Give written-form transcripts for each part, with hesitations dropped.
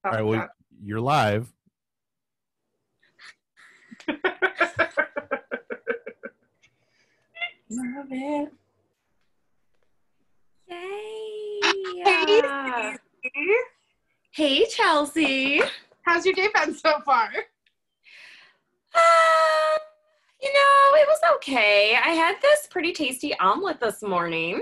All right, well, you're live. Love it. Yay! Hey, Hey, Chelsea. how's your day been so far? It was okay. I had this pretty tasty omelet this morning.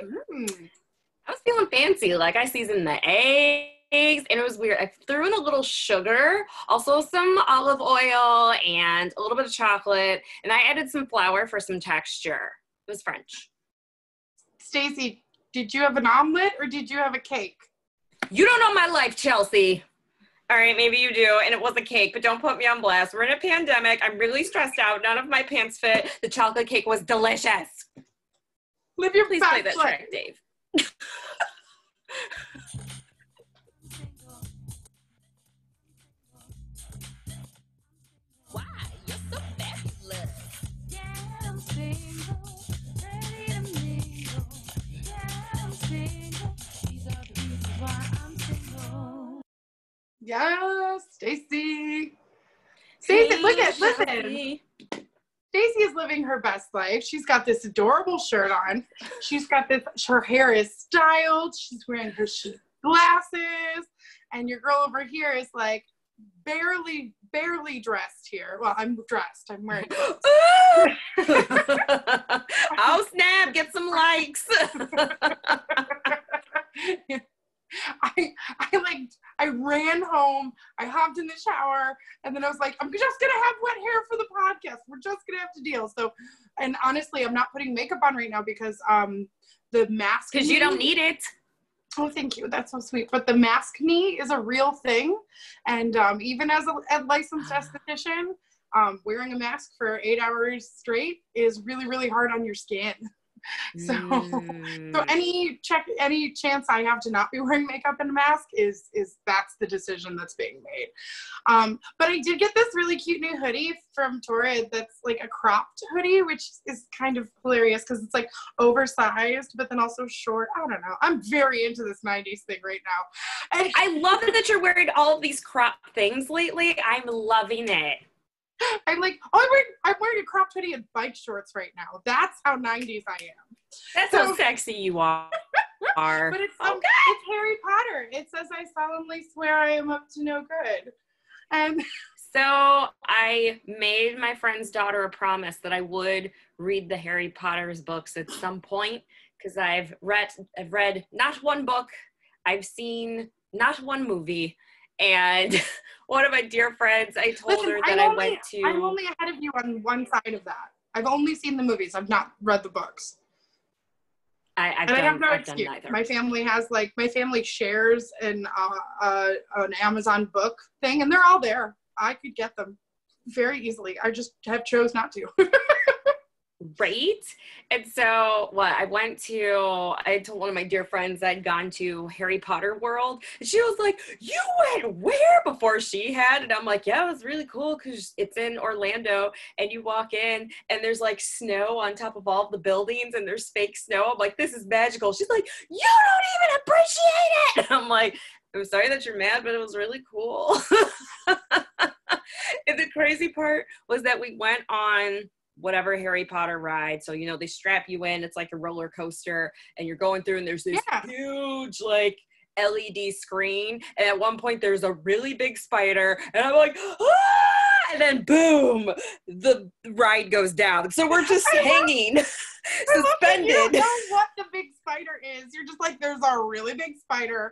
I was feeling fancy. Like, I seasoned the eggs, and it was weird. I threw in a little sugar, also some olive oil, and a little bit of chocolate, and I added some flour for some texture. It was French. Stacy, did you have an omelet or did you have a cake? You don't know my life, Chelsea. All right, maybe you do, and it was a cake, but don't put me on blast. We're in a pandemic. I'm really stressed out. None of my pants fit. The chocolate cake was delicious. Live your Please best play that life. track, Dave. Why? You're so fabulous. Yeah, I'm single, ready to mingle. Yeah, I'm single. These are the reasons why I'm single. Yes, Stacy. Stacy, listen. Stacy is living her best life. She's got this adorable shirt on. She's got her hair is styled. She's wearing her glasses. And your girl over here is like barely dressed here. Well, I'm dressed. I'm wearing clothes. Oh, snap. Get some likes. I ran home, I hopped in the shower, and then I was like, I'm just gonna have wet hair for the podcast. We're just gonna have to deal. So, and honestly, I'm not putting makeup on right now because the mask. Because you don't need it. Oh, thank you. That's so sweet. But the mask knee is a real thing. And even as a licensed esthetician, wearing a mask for 8 hours straight is really, really hard on your skin. So any chance I have to not be wearing makeup and a mask is that's the decision that's being made. But I did get this really cute new hoodie from Torrid that's like a cropped hoodie, which is kind of hilarious because it's like oversized, but then also short. I don't know. I'm very into this 90s thing right now. And I love that you're wearing all of these crop things lately. I'm loving it. I'm like, I'm wearing a cropped hoodie and bike shorts right now. That's how 90s I am. That's how sexy you are. But it's Harry Potter. It says, I solemnly swear I am up to no good. And so I made my friend's daughter a promise that I would read the Harry Potter's books at some point because I've read not one book. I've seen not one movie. And one of my dear friends, I told her that I went to... I'm only ahead of you on one side of that. I've only seen the movies. I've not read the books. I have no excuse. My family shares an Amazon book thing, and they're all there. I could get them very easily. I just have chose not to. Right? And so I told one of my dear friends I'd gone to Harry Potter World, and she was like, you went where? Before she had. And I'm like, yeah, it was really cool because it's in Orlando, and you walk in and there's like snow on top of all the buildings, and there's fake snow. I'm like, this is magical. She's like, you don't even appreciate it. And I'm like, I'm sorry that you're mad, but it was really cool. And the crazy part was that we went on whatever Harry Potter ride. So, they strap you in. It's like a roller coaster, and you're going through, and there's this huge, like, LED screen. And at one point, there's a really big spider, and I'm like, ah! And then, boom, the ride goes down. So we're just hanging, suspended. You don't know what the big spider is. You're just like, there's a really big spider.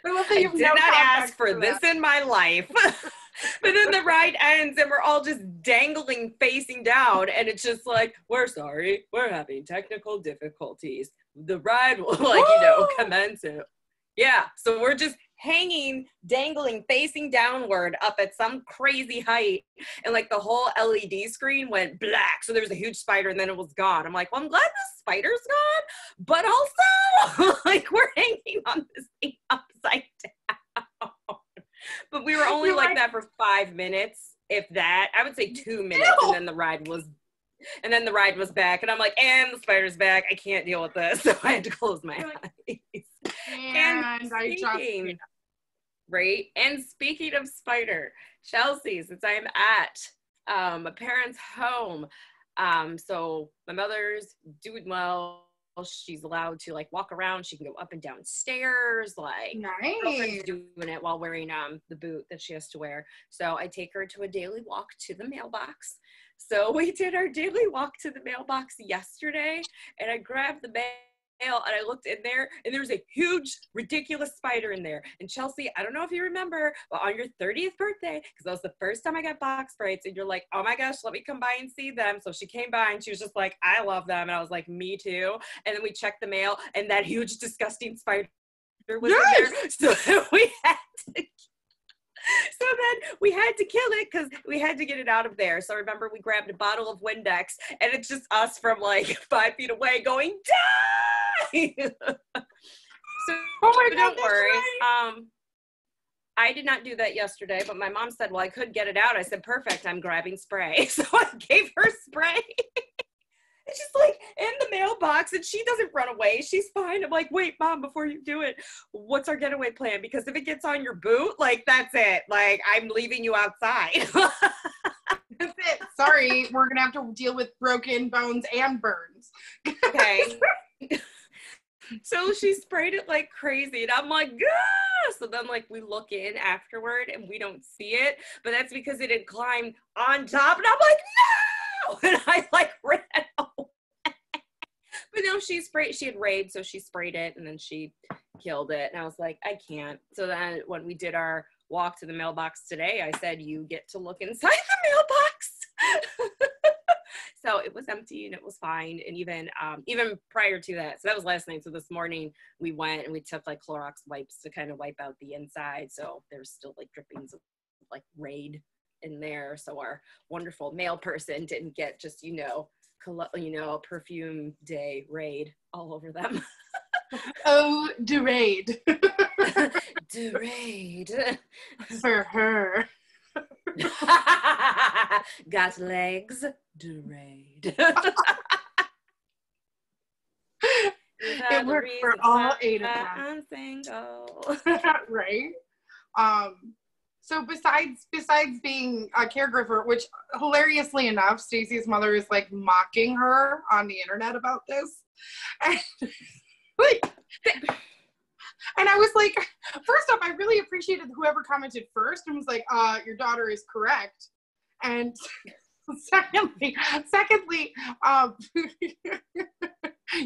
I did not ask for this in my life. But then the ride ends, and we're all just dangling facing down, and it's just like, we're sorry, we're having technical difficulties. The ride will, commence it. Yeah, so we're just hanging, dangling, facing downward up at some crazy height, and like the whole LED screen went black. So there was a huge spider, and then it was gone. I'm like, well, I'm glad the spider's gone, but also like we're hanging on this thing upside down. But we were only like that for 5 minutes, if that. I would say 2 minutes, and then the ride was back, and I'm like, and the spider's back. I can't deal with this, so I had to close my eyes. And I just Right? And speaking of spider, Chelsea, since I'm at a parent's home, so my mother's doing well. She's allowed to like walk around. She can go up and down stairs. Like girlfriend's Nice. doing it while wearing the boot that she has to wear. So I take her to a daily walk to the mailbox. So we did our daily walk to the mailbox yesterday, and I grabbed the mail and I looked in there, and there was a huge, ridiculous spider in there. And Chelsea, I don't know if you remember, but on your 30th birthday, because that was the first time I got box braids, and you're like, oh my gosh, let me come by and see them. So she came by, and she was just like, I love them. And I was like, me too. And then we checked the mail, and that huge, disgusting spider was in there. So we had to So then we had to kill it because we had to get it out of there. So remember, we grabbed a bottle of Windex, and it's just us from like 5 feet away going, die! So Oh my God, don't that's worry. right. I did not do that yesterday, but my mom said, well, I could get it out. I said, perfect, I'm grabbing spray. So I gave her spray. And she's like in the mailbox, and she doesn't run away. She's fine. I'm like, wait, Mom, before you do it, what's our getaway plan? Because if it gets on your boot, like, that's it. Like, I'm leaving you outside. That's it. Sorry, we're gonna have to deal with broken bones and burns. Okay. So she sprayed it like crazy, and I'm like, ah! So then like we look in afterward and we don't see it, but that's because it had climbed on top, and I'm like, no! And I like ran away. But no, she had raid, so she sprayed it, and then she killed it, and I was like, I can't. So then when we did our walk to the mailbox today, I said, you get to look inside the mailbox. So it was empty and it was fine. And even prior to that, so that was last night. So this morning we went and we took like Clorox wipes to kind of wipe out the inside. So there's still like drippings of like Raid in there. So our wonderful mail person didn't get just, perfume day Raid all over them. Oh, Raid. Raid. For her. Got legs, Raid. It worked for all 8 of them. I'm single. Right? So besides being a caregiver, which hilariously enough, Stacey's mother is like mocking her on the internet about this. And, and I was like, first off, I really appreciated whoever commented first and was like, your daughter is correct. And secondly,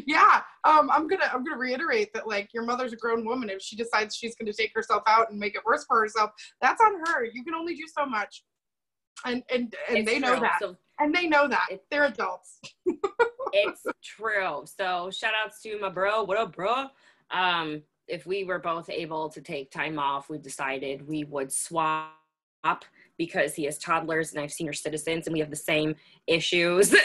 yeah, I'm gonna reiterate that like your mother's a grown woman. If she decides she's gonna take herself out and make it worse for herself, that's on her. You can only do so much, and they know that, and they know that they're adults. It's true. So shout outs to my bro. What up, bro? If we were both able to take time off, we decided we would swap because he has toddlers and I have senior citizens and we have the same issues.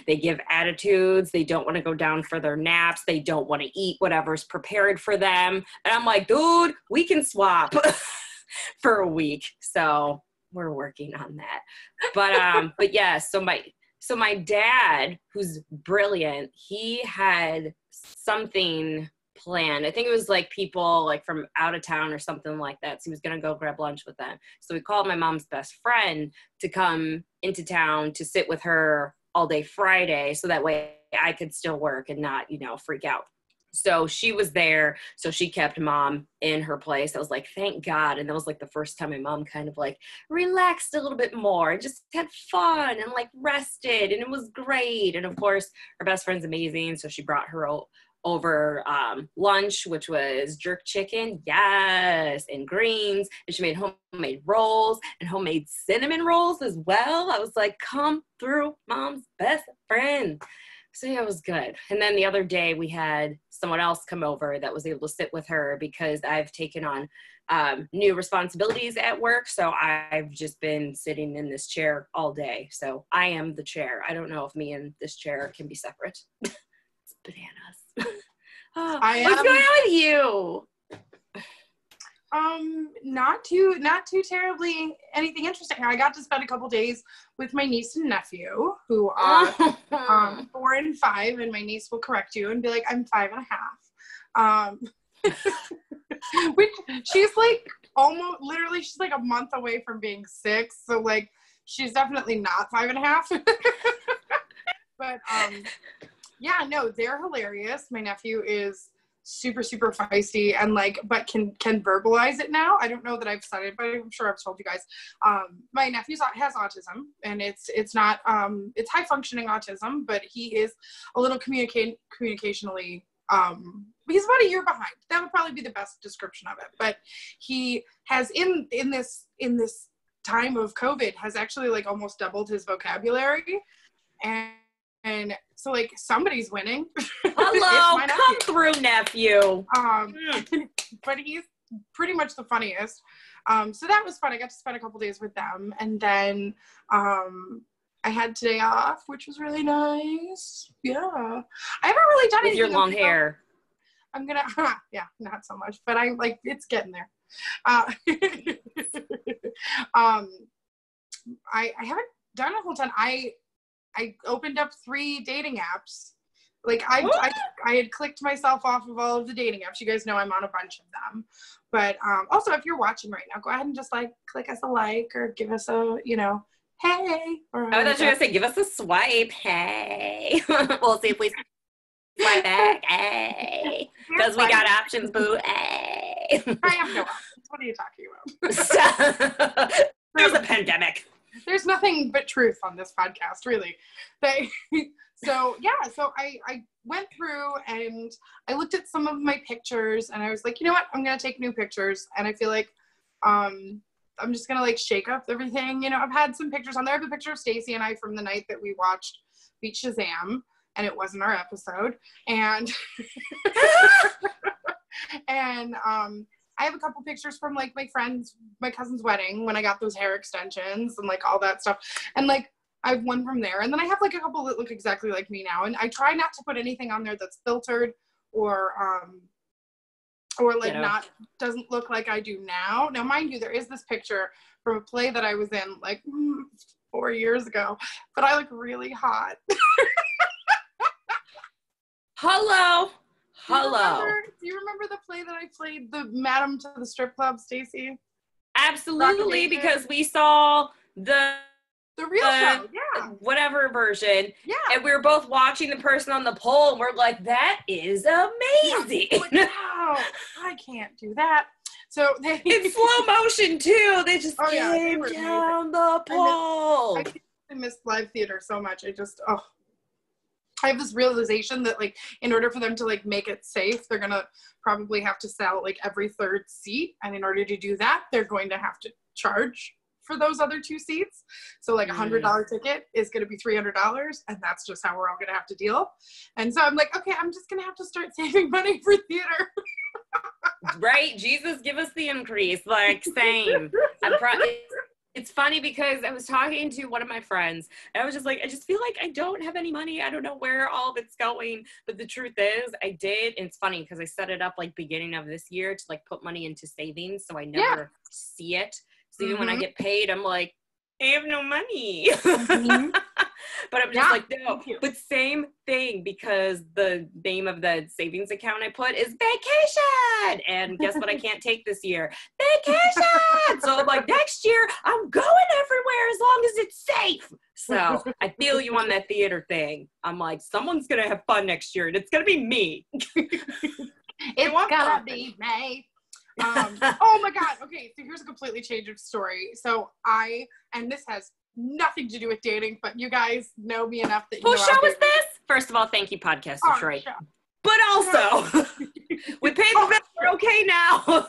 They give attitudes. They don't want to go down for their naps. They don't want to eat whatever's prepared for them. And I'm like, dude, we can swap for a week. So we're working on that. But yeah, so my dad, who's brilliant, he had something planned. I think it was like people like from out of town or something like that. So he was going to go grab lunch with them. So we called my mom's best friend to come into town to sit with her all day Friday. So that way I could still work and not, freak out. So she was there. So she kept mom in her place. I was like, thank God. And that was like the first time my mom kind of like relaxed a little bit more and just had fun and like rested. And it was great. And of course, her best friend's amazing. So she brought her over lunch, which was jerk chicken, yes, and greens. And she made homemade rolls and homemade cinnamon rolls as well. I was like, come through, mom's best friend. So yeah, it was good. And then the other day we had someone else come over that was able to sit with her because I've taken on new responsibilities at work. So I've just been sitting in this chair all day. So I am the chair. I don't know if me and this chair can be separate. It's bananas. What's going on with you? Not too terribly anything interesting. I got to spend a couple days with my niece and nephew who are 4 and 5, and my niece will correct you and be like, I'm 5 and a half. Which she's like almost, literally, she's like a month away from being 6. So like, she's definitely not 5.5. But yeah, no, they're hilarious. My nephew is super, super feisty and like, but can verbalize it now. I don't know that I've said it, but I'm sure I've told you guys. My nephew has autism, and it's not, it's high functioning autism, but he is a little communicationally, he's about a year behind. That would probably be the best description of it. But he has in this time of COVID has actually like almost doubled his vocabulary. And so like somebody's winning. Hello, come through, nephew. But he's pretty much the funniest. So that was fun. I got to spend a couple days with them, and then I had today off, which was really nice. Yeah, I haven't really done anything with your long hair. I'm gonna, yeah, not so much, but I like it's getting there. I haven't done a whole ton. I opened up 3 dating apps. Like I had clicked myself off of all of the dating apps. You guys know I'm on a bunch of them. But also, if you're watching right now, go ahead and just like click us a like or give us a, hey. Or I thought you were gonna say give us a swipe. Hey, we'll see if we swipe back. Hey, because we got options, boo. Hey. I have no options. What are you talking about? There's a pandemic. There's nothing but truth on this podcast, really. So I went through and I looked at some of my pictures and I was like, you know what? I'm going to take new pictures. And I feel like I'm just going to like shake up everything. I've had some pictures on there. I have a picture of Stacy and I from the night that we watched Beat Shazam, and it wasn't our episode. And and I have a couple pictures from like my cousin's wedding when I got those hair extensions and like all that stuff. And like I have one from there. And then I have like a couple that look exactly like me now. And I try not to put anything on there that's filtered or like doesn't look like I do now. Now, mind you, there is this picture from a play that I was in like 4 years ago, but I look really hot. Hello. Do you remember the play that I played, the Madam to the Strip Club, Stacy? Absolutely, because we saw the real show, yeah. Whatever version. Yeah. And we were both watching the person on the pole, and we're like, that is amazing. Yeah. Like, wow, I can't do that. So in slow motion, too. They just came down the pole. I missed live theater so much. I have this realization that like in order for them to like make it safe, they're gonna probably have to sell like every 3rd seat, and in order to do that, they're going to have to charge for those other 2 seats. So like $100 ticket is gonna be $300, and that's just how we're all gonna have to deal. And so I'm like, okay, I'm just gonna have to start saving money for theater. Right, Jesus, give us the increase. Like same. It's funny because I was talking to one of my friends and I was just like, I just feel like I don't have any money. I don't know where all of it's going. But the truth is I did. And it's funny because I set it up like beginning of this year to like put money into savings. So I never see it. So even when I get paid, I'm like, I have no money. But I'm just like, no. But same thing, because the name of the savings account I put is vacation. And guess what I can't take this year? Vacation. So I'm like, next year I'm going everywhere as long as it's safe. So I feel you on that theater thing. I'm like, someone's going to have fun next year, and it's going to be me. It's going to be me. Oh my God. Okay. So here's a completely change of story. So and this has nothing to do with dating, but you guys know me enough that you know. Whose show is this? First of all, thank you, Podcast Detroit. But also, we paid the bill. We're okay now.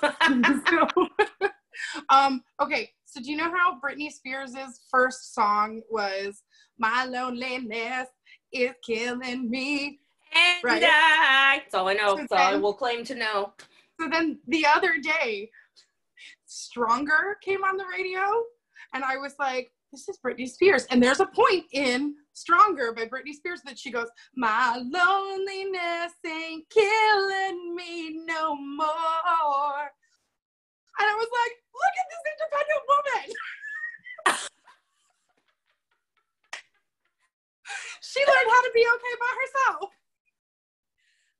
Okay. So do you know how Britney Spears' first song was "My Loneliness Is Killing Me"? And right? That's all I know. That's all I will claim to know. So then the other day, Stronger came on the radio, and I was like, this is Britney Spears. And there's a point in Stronger by Britney Spears that she goes, my loneliness ain't killing me no more. And I was like, look at this independent woman. She learned how to be okay by herself.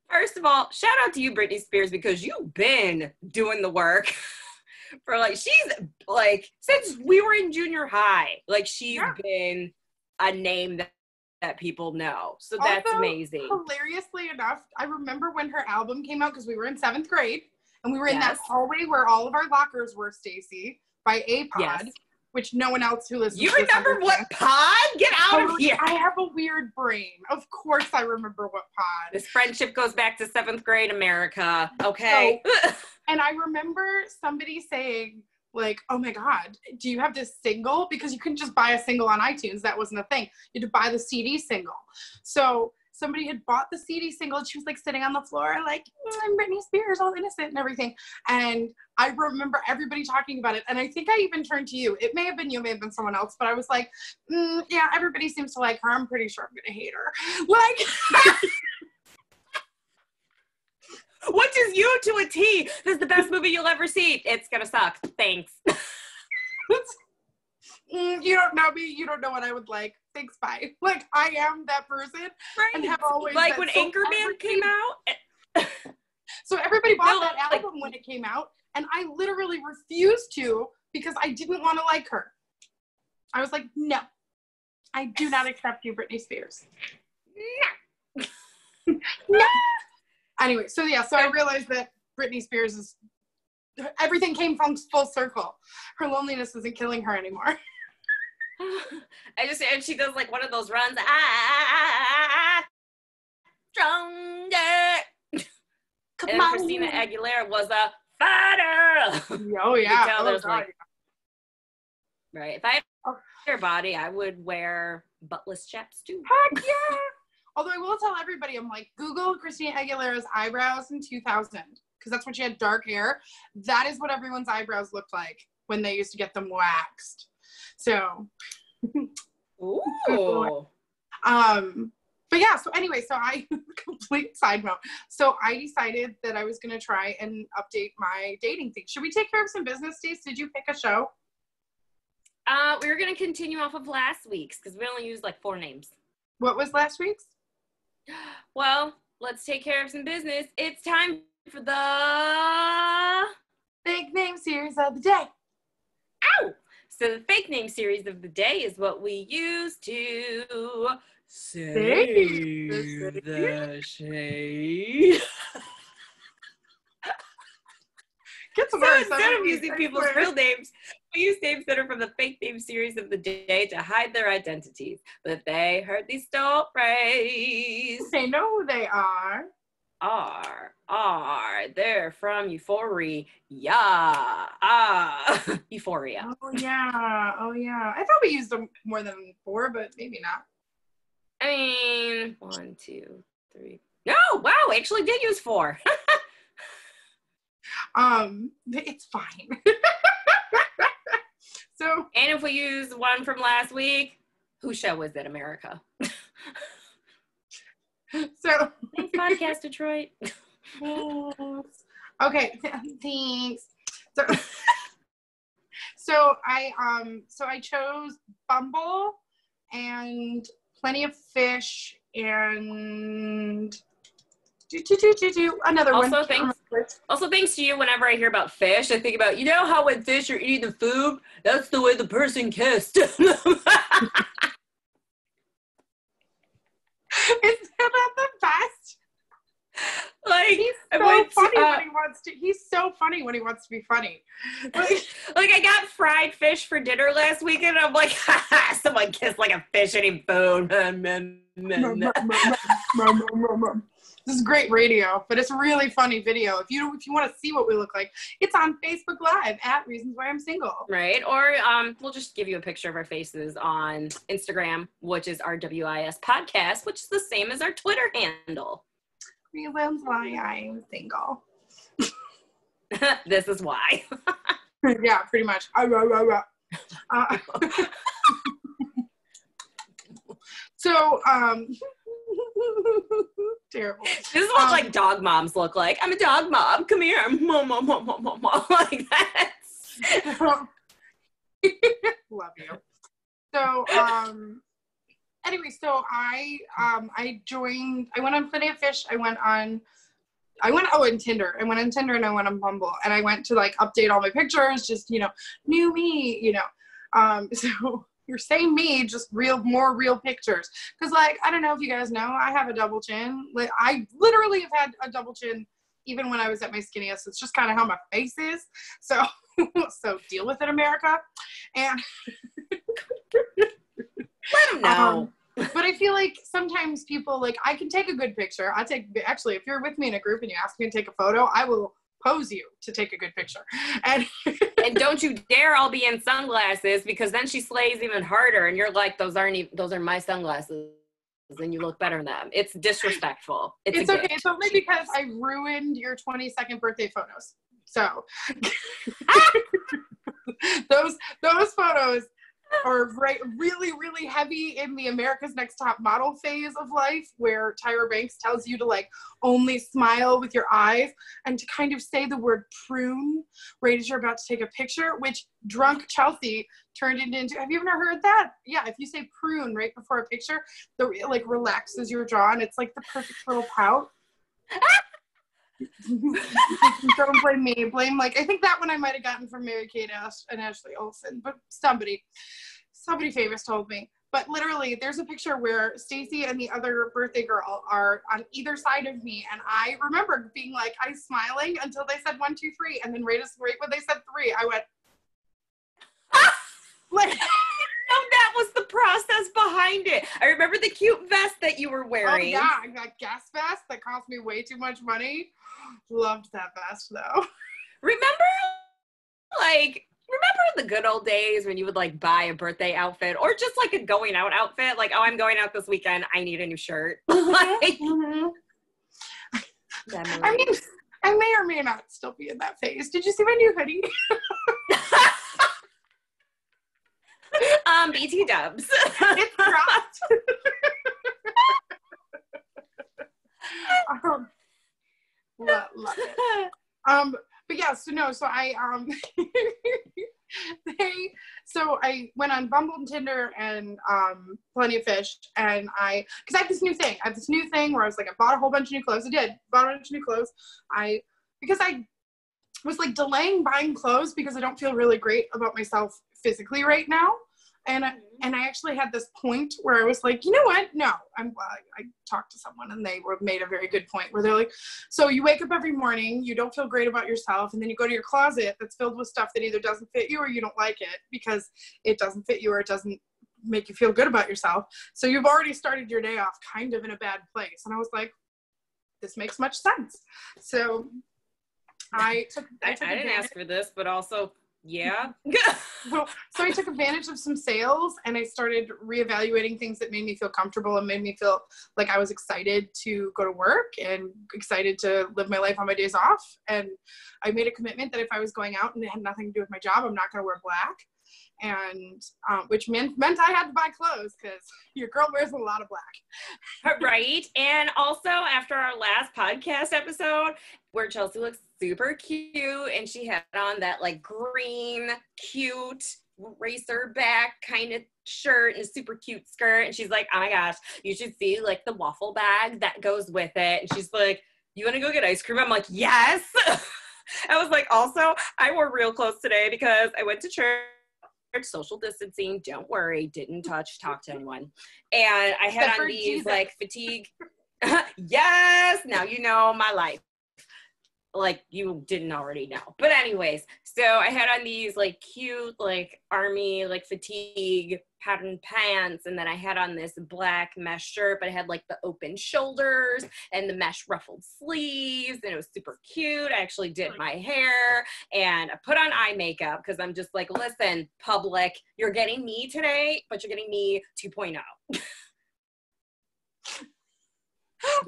First of all, shout out to you, Britney Spears, because you've been doing the work. for like, she's like, since we were in junior high, like she's Yeah. been a name that people know. So that's Also, amazing. Hilariously enough, I remember when her album came out because we were in 7th grade and we were in that Yes. hallway where all of our lockers were, Stacy, by APod, Yes. which no one else who listens You to this remember what understands. pod? Get out of Totally. here. I have a weird brain. Of course I remember what pod. This friendship goes back to 7th grade America. Okay. And I remember somebody saying, like, oh my God, do you have this single? Because you couldn't just buy a single on iTunes. That wasn't a thing. You had to buy the CD single. So somebody had bought the CD single. And she was like sitting on the floor, like, I'm Britney Spears, all innocent and everything. And I remember everybody talking about it. And I think I even turned to you. It may have been you, may have been someone else, but I was like, yeah, everybody seems to like her. I'm pretty sure I'm going to hate her. Like, Which is you to a T. This is the best movie you'll ever see. It's gonna suck. Thanks. you don't know me. You don't know what I would like. Thanks, bye. Like, I am that person. Right. And have always like been. when So Anchorman came out. So everybody bought No, that like- album when it came out, and I literally refused to because I didn't want to like her. I was like, no, I do not accept you, Britney Spears. No. Anyway, so yeah, so I realized that Britney Spears is, everything came from full circle. Her loneliness isn't killing her anymore. And she does like one of those runs. Stronger. Come And Christina Aguilera was a fighter. Oh yeah. tell Oh, there's God. like- Right. If I had her body, I would wear buttless chaps too. Heck yeah. Although I will tell everybody, I'm like, Google Christina Aguilera's eyebrows in 2000, because that's when she had dark hair. That is what everyone's eyebrows looked like when they used to get them waxed. So, Ooh. but yeah, so anyway, so I, complete side note. So I decided that I was going to try and update my dating thing. Should we take care of some business, Stace? Did you pick a show? We were going to continue off of last week's because we only used like 4 names. What was last week's? Well, let's take care of some business. It's time for the Big name series of the day. Ow! So the fake name series of the day is what we use to save the shade. Get some So more instead of sentences using people's anywhere. real names, we use names that are from the fake name series of the day to hide their identities. But if they heard these stories, They know who they are. they're from Euphoria. Euphoria. Oh yeah. Oh yeah. I thought we used them more than 4, but maybe not. I mean, 1, 2, 3. No, wow, we actually did use 4. It's fine. So And if we use one from last week, whose show was it, America? so Thanks, Podcast Detroit. okay, thanks. So I chose Bumble and Plenty of Fish and another Also, one. Also, thanks to you, whenever I hear about fish, I think about, you know how when fish are eating the food, that's the way the person kissed. Isn't that the best? Like, He's I so went to, funny when he wants to. He's so funny when he wants to be funny. Like, like, I got fried fish for dinner last weekend, and I'm like, someone kissed like a fish eating food. this is great radio, but it's a really funny video. If you want to see what we look like, it's on Facebook Live at Reasons Why I'm Single. Right? Or we'll just give you a picture of our faces on Instagram, which is RWIS Podcast, which is the same as our Twitter handle. Reasons Why I'm Single. This is why. Yeah, pretty much. So, terrible. This is what like dog moms look like. I'm a dog mom. Come here. Mom. Like that. Love you. So, anyway, so I went on Plenty of Fish. I went on in Tinder. I went on Tinder and I went on Bumble, and I went to like update all my pictures, just, new me, so your same me, just more real pictures. Cause like, I don't know if you guys know, I have a double chin. Like I literally have had a double chin even when I was at my skinniest. It's just kind of how my face is. So, so deal with it, America. And Let them know. but I feel like sometimes people, like, I can take a good picture. Actually, if you're with me in a group and you ask me to take a photo, I will pose you to take a good picture. And And don't you dare all be in sunglasses, because then she slays even harder and you're like, those are my sunglasses, and you look better in them. It's disrespectful. It's okay. It's only because I ruined your 22nd birthday photos. So those photos are really, really heavy in the America's Next Top Model phase of life, where Tyra Banks tells you to like only smile with your eyes and to kind of say the word prune right as you're about to take a picture, which drunk Chelsea turned it into. Have you ever heard that? Yeah, if you say prune right before a picture, it like relaxes your jaw and it's like the perfect little pout. Don't blame me. Blame, like, I think that one I might have gotten from Mary-Kate and Ashley Olsen, but somebody famous told me. But literally, there's a picture where Stacy and the other birthday girl are on either side of me, and I remember being like, I was smiling until they said 1, 2, 3, and then right when they said 3, I went, like. No, that was the process behind it. I remember the cute vest that you were wearing. Oh yeah, that gas vest that cost me way too much money. Loved that vest though. Remember the good old days when you would like buy a birthday outfit or just like a going out outfit? Like, oh, I'm going out this weekend, I need a new shirt. Like, I mean, I may or may not still be in that phase. Did you see my new hoodie? BT dubs. It's dropped. Love it. But yeah, so I I went on Bumble and Tinder and Plenty of Fish, and because I have this new thing where I was like, I bought a whole bunch of new clothes. Bought a bunch of new clothes. Because I was like delaying buying clothes because I don't feel really great about myself physically right now. And I actually had this point where I was like, you know what? No, I talked to someone and they made a very good point where they're like, so you wake up every morning, you don't feel great about yourself, and then you go to your closet that's filled with stuff that either doesn't fit you or you don't like it because it doesn't fit you or it doesn't make you feel good about yourself. So you've already started your day off kind of in a bad place. And I was like, this makes much sense. So I didn't ask for this, but also, yeah. So I took advantage of some sales and I started reevaluating things that made me feel comfortable and made me feel like I was excited to go to work and excited to live my life on my days off. And I made a commitment that if I was going out and it had nothing to do with my job, I'm not going to wear black. And which meant I had to buy clothes because your girl wears a lot of black. Right. And also after our last podcast episode where Chelsea looks super cute and she had on that like green, cute racer back kind of shirt and a super cute skirt. And she's like, oh my gosh, you should see like the waffle bag that goes with it. And she's like, you want to go get ice cream? I'm like, yes. I was like, also, I wore real clothes today because I went to church. Social distancing, don't worry, didn't talk to anyone, and I had on these like fatigue. Yes, now you know my life, like you didn't already know, but anyways, so I had on these like cute like army like fatigue pattern pants, and then I had on this black mesh shirt, but it had like the open shoulders and the mesh ruffled sleeves, and it was super cute. I actually did my hair and I put on eye makeup because I'm just like, listen, public, you're getting me today, but you're getting me 2.0.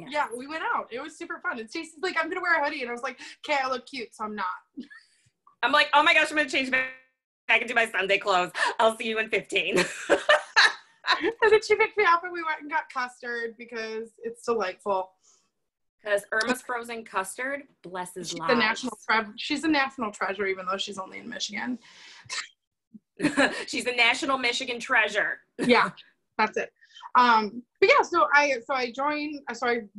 Yeah, we went out. It was super fun. And Stacey's like, I'm gonna wear a hoodie, and I was like, okay, I look cute, so I'm not. I'm like, oh my gosh, I'm gonna change back into my Sunday clothes. I'll see you in 15. And then she picked me up and we went and got custard because it's delightful. Because Irma's frozen custard blesses lives. She's a national treasure, even though she's only in Michigan. She's a national Michigan treasure. Yeah, that's it. But yeah, so I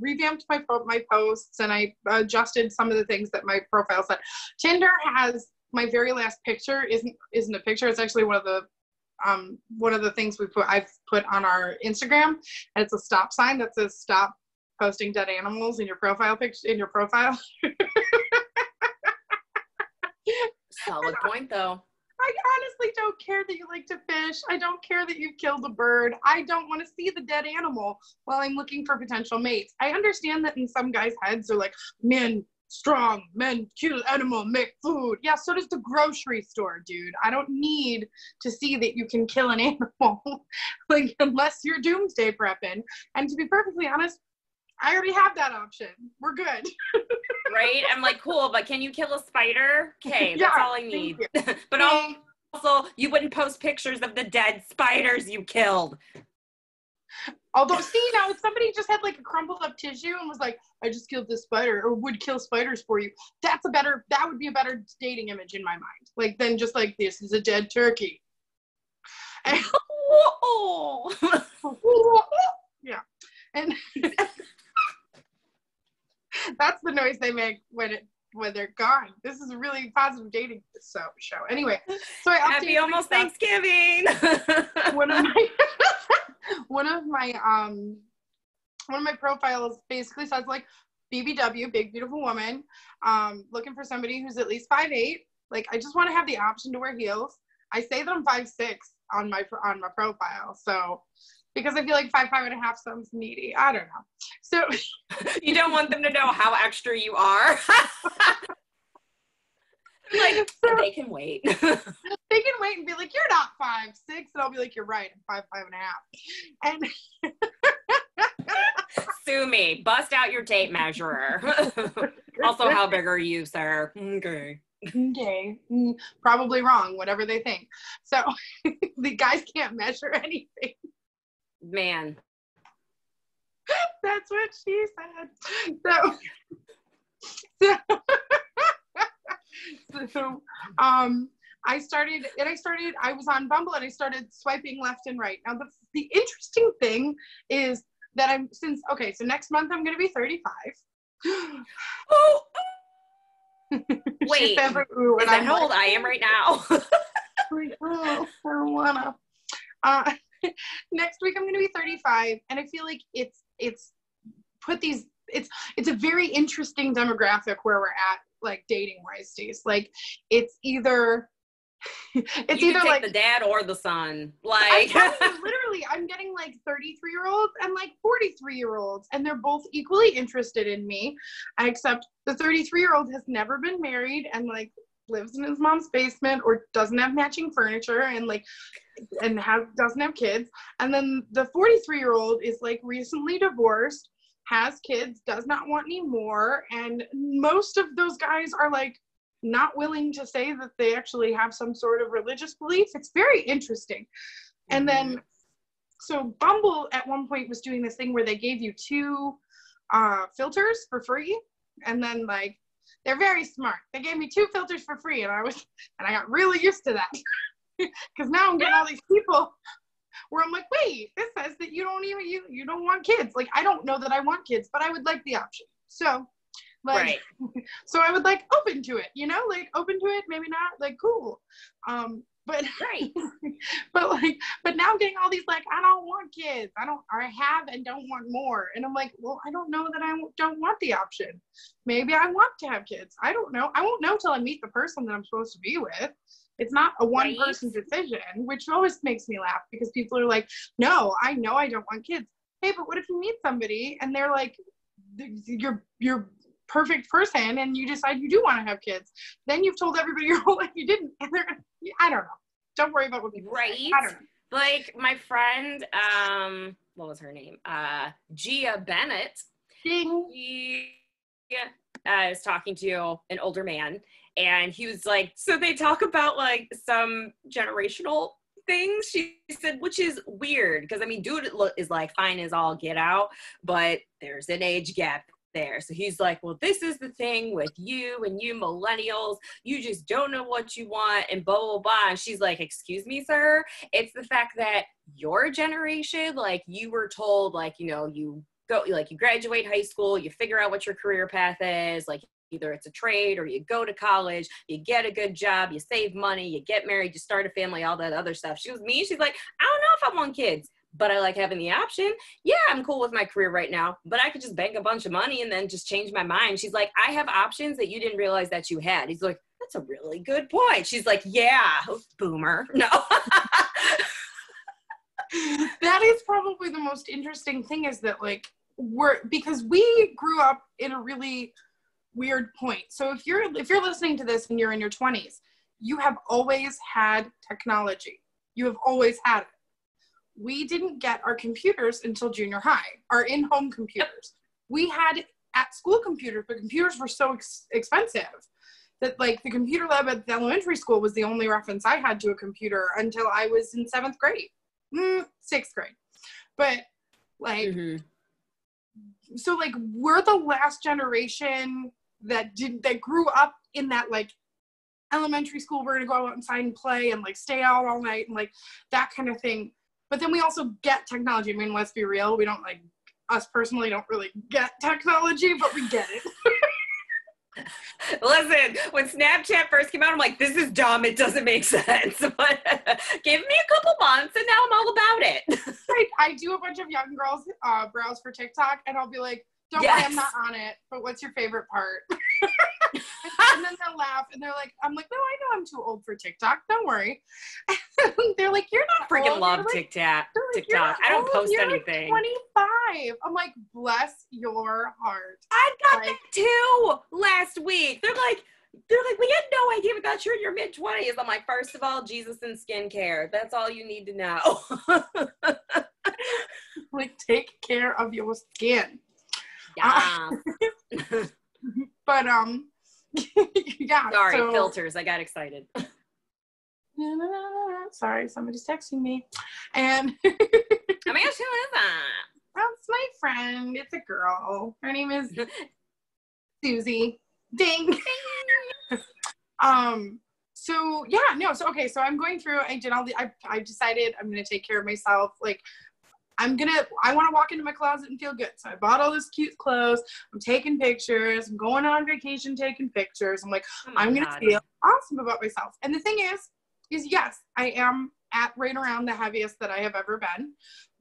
revamped my posts, and I adjusted some of the things that my profile said. Tinder has my very last picture isn't a picture. It's actually one of the things I've put on our Instagram, and it's a stop sign that says stop posting dead animals in your profile picture in your profile. Solid point, though. I honestly don't care that you like to fish. I don't care that you've killed a bird. I don't want to see the dead animal while I'm looking for potential mates. I understand that in some guys' heads they're like, men strong, men kill animal, make food. Yeah, so does the grocery store, dude. I don't need to see that you can kill an animal, like, unless you're doomsday prepping. And to be perfectly honest, I already have that option. We're good. Right? I'm like, cool, but can you kill a spider? Okay, that's all I need. But also, you wouldn't post pictures of the dead spiders you killed. Although, see, now if somebody just had like a crumpled up tissue and was like, I just killed this spider, or would kill spiders for you, that would be a better dating image in my mind. Like, than just like, this is a dead turkey. And, yeah. And that's the noise they make when they're gone. This is a really positive dating show. Anyway, so I updated. Happy almost Thanksgiving. One of my profiles basically says like BBW, big beautiful woman, looking for somebody who's at least 5'8". Like, I just want to have the option to wear heels. I say that I'm 5'6" on my profile, so because I feel like 5'5.5" sounds needy. I don't know. So you don't want them to know how extra you are. Like, so they can wait. They can wait and be like, you're not 5'6", and I'll be like, you're right, I'm 5'5.5". And sue me. Bust out your tape measure. Also, how big are you, sir? Okay. Probably wrong, whatever they think. So the guys can't measure anything. Man. That's what she said. So I was on Bumble, and I started swiping left and right. Now the interesting thing is that so next month I'm going to be 35. Oh. Wait, is that how old I am right now? I don't wanna. Next week I'm going to be 35, and I feel like it's a very interesting demographic where we're at, like, dating wise, days. Like, it's either you can take like the dad or the son. Like, literally, I'm getting like 33-year-olds and like 43-year-olds, and they're both equally interested in me, except the 33-year-old has never been married and like lives in his mom's basement or doesn't have matching furniture and doesn't have kids. And then the 43-year-old is like recently divorced, has kids, does not want any more. And most of those guys are like not willing to say that they actually have some sort of religious belief. It's very interesting. And then, so Bumble at one point was doing this thing where they gave you 2 filters for free. And then, like, they're very smart. They gave me 2 filters for free, and I got really used to that. Because now I'm getting all these people where I'm like, wait, this says that you don't want kids. Like, I don't know that I want kids, but I would like the option. So, like, right. So I would like open to it, like open to it, maybe not, like, cool. But right. but now I'm getting all these like, I don't want kids. I have and don't want more. And I'm like, well, I don't know that I don't want the option. Maybe I want to have kids. I don't know. I won't know till I meet the person that I'm supposed to be with. It's not a one person decision, which always makes me laugh because people are like, no, I know I don't want kids. Hey, but what if you meet somebody and they're like, you're perfect person and you decide you do want to have kids? Then you've told everybody your whole life you didn't, and they're, I don't know. Don't worry about what people say. I don't know. Like my friend, what was her name? Gia Bennett. She is talking to an older man, and he was like, so they talk about like some generational things. She said, which is weird because I mean, dude is like fine as all get out, but there's an age gap there. So he's like, well, this is the thing with you and you millennials. You just don't know what you want and blah, blah, blah. And she's like, excuse me, sir. It's the fact that your generation, like you were told, like, you know, you go, like you graduate high school, you figure out what your career path is, like either it's a trade or you go to college, you get a good job, you save money, you get married, you start a family, all that other stuff. She was me. She's like, I don't know if I want kids, but I like having the option. Yeah, I'm cool with my career right now, but I could just bank a bunch of money and then just change my mind. She's like, I have options that you didn't realize that you had. He's like, that's a really good point. She's like, yeah, boomer. No. That is probably the most interesting thing is that like because we grew up in a really weird point. So if you're listening to this and you're in your 20s, you have always had technology. You have always had it. We didn't get our computers until junior high, our in-home computers. We had at-school computers, but computers were so expensive that like the computer lab at the elementary school was the only reference I had to a computer until I was in 7th grade, 6th grade. But like, so like we're the last generation that grew up in that like elementary school, we're gonna go outside and play and like stay out all night and like that kind of thing. But then we also get technology. I mean, let's be real, we don't like, us personally don't really get technology, but we get it. Listen, when Snapchat first came out, I'm like, this is dumb, it doesn't make sense. But give me a couple months and now I'm all about it. I do a bunch of young girls browse for TikTok and I'll be like, don't worry, I'm not on it, but what's your favorite part? And then they'll laugh and they're like, I'm like, no, I know I'm too old for TikTok, don't worry. They're like, you're not freaking old. love like, TikTok. Like, TikTok. I don't post you're anything. Like 25. I'm like, bless your heart. I got that too last week. They're like, we had no idea we thought you're in your mid-20s. I'm like, first of all, Jesus and skincare. That's all you need to know. Like, take care of your skin. Yeah. But yeah. Sorry, filters. I got excited. Sorry, somebody's texting me. And oh my gosh, who is that? That's my friend. It's a girl. Her name is Susie. Ding. So yeah, no, so okay, so I'm going through, I did all the, I decided I'm gonna take care of myself. Like I want to walk into my closet and feel good. So I bought all this cute clothes. I'm taking pictures. I'm going on vacation taking pictures. I'm like, I'm going to feel awesome about myself. And the thing is yes, I am at right around the heaviest that I have ever been,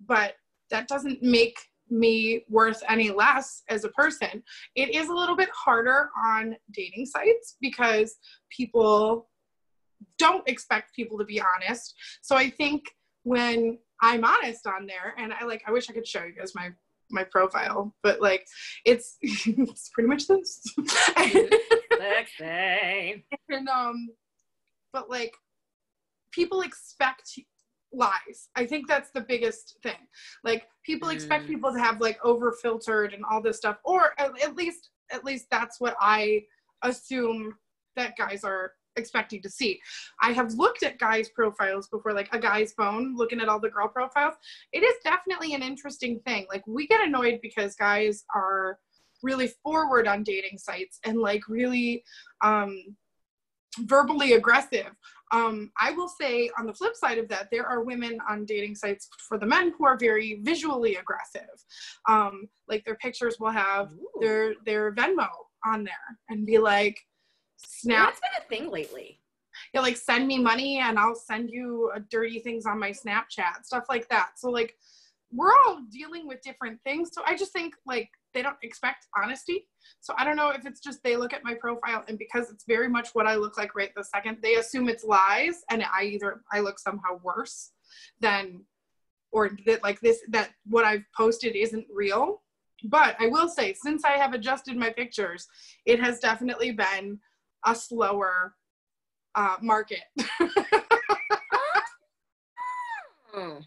but that doesn't make me worth any less as a person. It is a little bit harder on dating sites because people don't expect people to be honest. So I think when I'm honest on there, and I wish I could show you guys my profile, but like it's pretty much this. Sexy. And but like people expect lies. I think that's the biggest thing. Like people expect people to have like over filtered and all this stuff, or at least that's what I assume that guys are expecting to see. I have looked at guys' profiles before, like a guy's phone, looking at all the girl profiles. It is definitely an interesting thing. Like we get annoyed because guys are really forward on dating sites and like really verbally aggressive. I will say on the flip side of that, there are women on dating sites for the men who are very visually aggressive. Like their pictures will have their Venmo on there and be like, snap. That's been a thing lately. Yeah, like send me money and I'll send you dirty things on my Snapchat, stuff like that. So like we're all dealing with different things. So I just think like they don't expect honesty. So I don't know if it's just they look at my profile and because it's very much what I look like right this second, they assume it's lies and I look somehow worse than, or that like this, that what I've posted isn't real. But I will say, since I have adjusted my pictures, it has definitely been a slower market.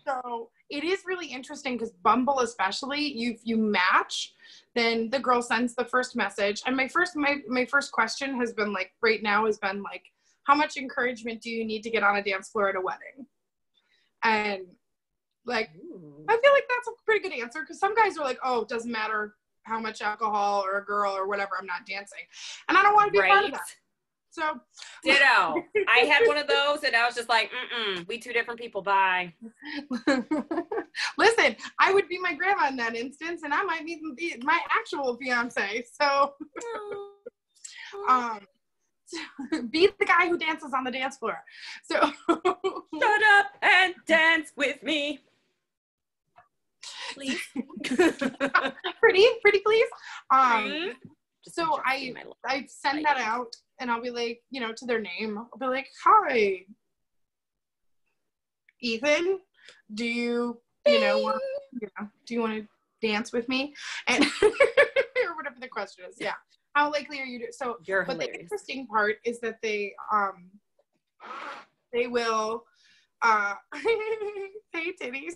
So it is really interesting because Bumble especially, you match, then the girl sends the first message. And my first question has been like, right now has been like, how much encouragement do you need to get on a dance floor at a wedding? And like, I feel like that's a pretty good answer because some guys are like, oh, it doesn't matter. how much alcohol or a girl or whatever, I'm not dancing. And I don't want to be a part of that. So ditto. I had one of those and I was just like, we two different people, bye. Listen, I would be my grandma in that instance, and I might be my actual fiance. So be the guy who dances on the dance floor. So shut up and dance with me, please. pretty please. So I I send that out, and I'll be like, to their name, I'll be like, hi, Ethan, do you want to dance with me? And or whatever the question is. Yeah. How likely are you to? So, You're but hilarious. the interesting part is that they will hey titties.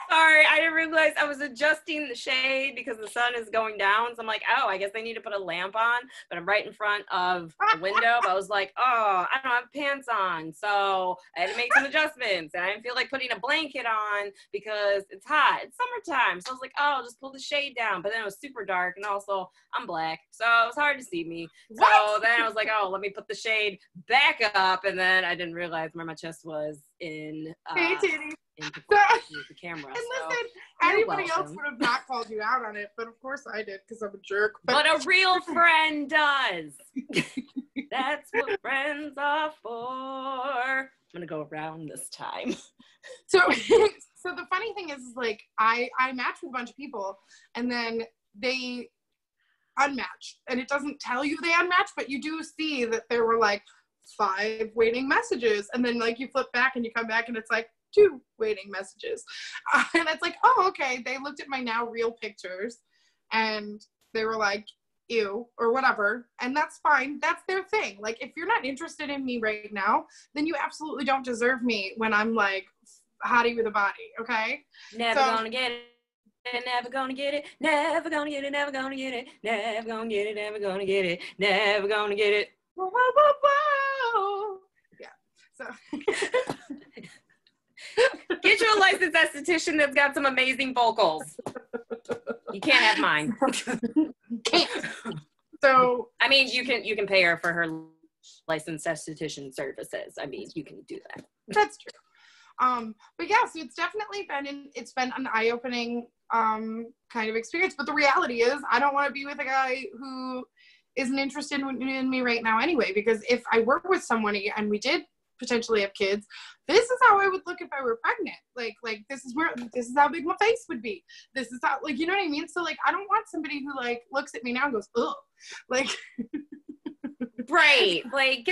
Sorry, I didn't realize I was adjusting the shade because the sun is going down. So I'm like, oh, I guess I need to put a lamp on, but I'm right in front of the window. But I was like, oh, I don't have pants on. So I had to make some adjustments, and I didn't feel like putting a blanket on because it's hot. It's summertime. So I was like, oh, I'll just pull the shade down. But then it was super dark, and also I'm black. So it was hard to see me. So then I was like, oh, let me put the shade back up. And then I didn't realize where my chest was in Hey titties. into the camera. And so listen, you're anybody else welcome. would have not called you out on it, but of course I did because I'm a jerk. But a real friend does. That's what friends are for. I'm gonna go around this time. So the funny thing is like I matched with a bunch of people, and then they unmatched, and it doesn't tell you they unmatched, but you do see that there were like 5 waiting messages, and then like you flip back and you come back and it's like 2 waiting messages. And it's like, oh, okay. They looked at my now real pictures and they were like, ew, or whatever. And that's fine. That's their thing. Like, if you're not interested in me right now, then you absolutely don't deserve me when I'm like hottie with a body. Okay. Never gonna get it. Never gonna get it. Never gonna get it. Never gonna get it. Never gonna get it. Never gonna get it. Never gonna get it. Whoa, whoa, whoa. Yeah. So. Get you a licensed esthetician that's got some amazing vocals. You can't have mine. Can't. So I mean, you can pay her for her licensed esthetician services. I mean, you can do that. that's true. But yeah, so it's definitely been an eye-opening kind of experience. But the reality is, I don't want to be with a guy who isn't interested in me right now anyway. Because if I were with someone and we did potentially have kids, this is how I would look if I were pregnant. Like this is how big my face would be. This is how, like, you know what I mean? So like, I don't want somebody who like looks at me now and goes, ugh, like. Right, like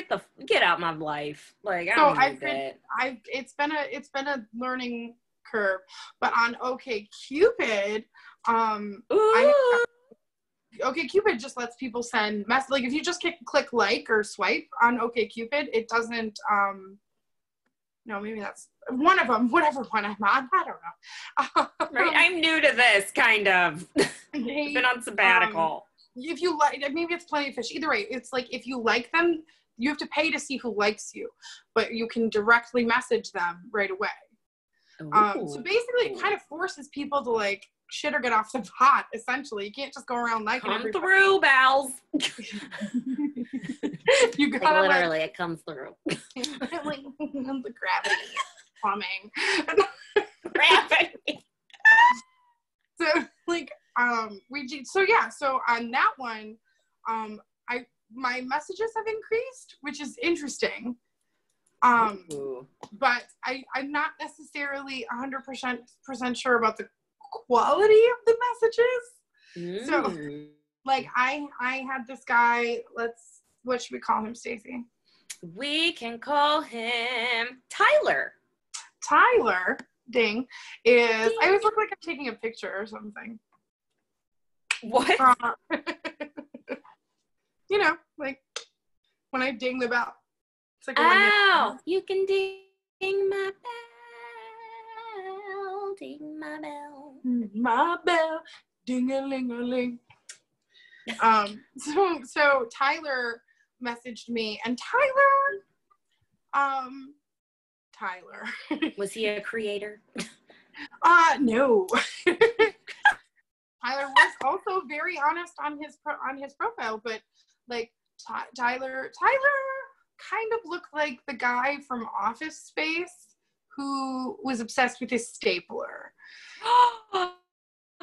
get out my life. Like I don't need that. It's been a learning curve, but on OkCupid, OkCupid just lets people send messages. Like if you just click like or swipe on OkCupid, it doesn't. No, maybe that's one of them. Whatever one I'm on, I don't know. Right, I'm new to this kind of. Been on sabbatical. If you like, maybe it's Plenty of Fish. Either way, it's like if you like them, you have to pay to see who likes you, but you can directly message them right away. So basically, it kind of forces people to like shit or get off the pot. Essentially, you can't just go around liking Come everybody. through, Bells. You gotta like, literally, it comes through. like the gravity plumbing. Gravity. So like so on that one, my messages have increased, which is interesting. But I'm not necessarily 100% sure about the quality of the messages. So like I had this guy, what should we call him, Stacey? We can call him Tyler. Tyler, ding, I always look like I'm taking a picture or something. What? You know, like when I ding the bell. It's like ow! You can ding my bell, ding my bell. My bell, ding-a-ling-a-ling. So Tyler messaged me, and Tyler. Was he a creator? No. Tyler was also very honest on his profile, but like Tyler kind of looked like the guy from Office Space who was obsessed with his stapler.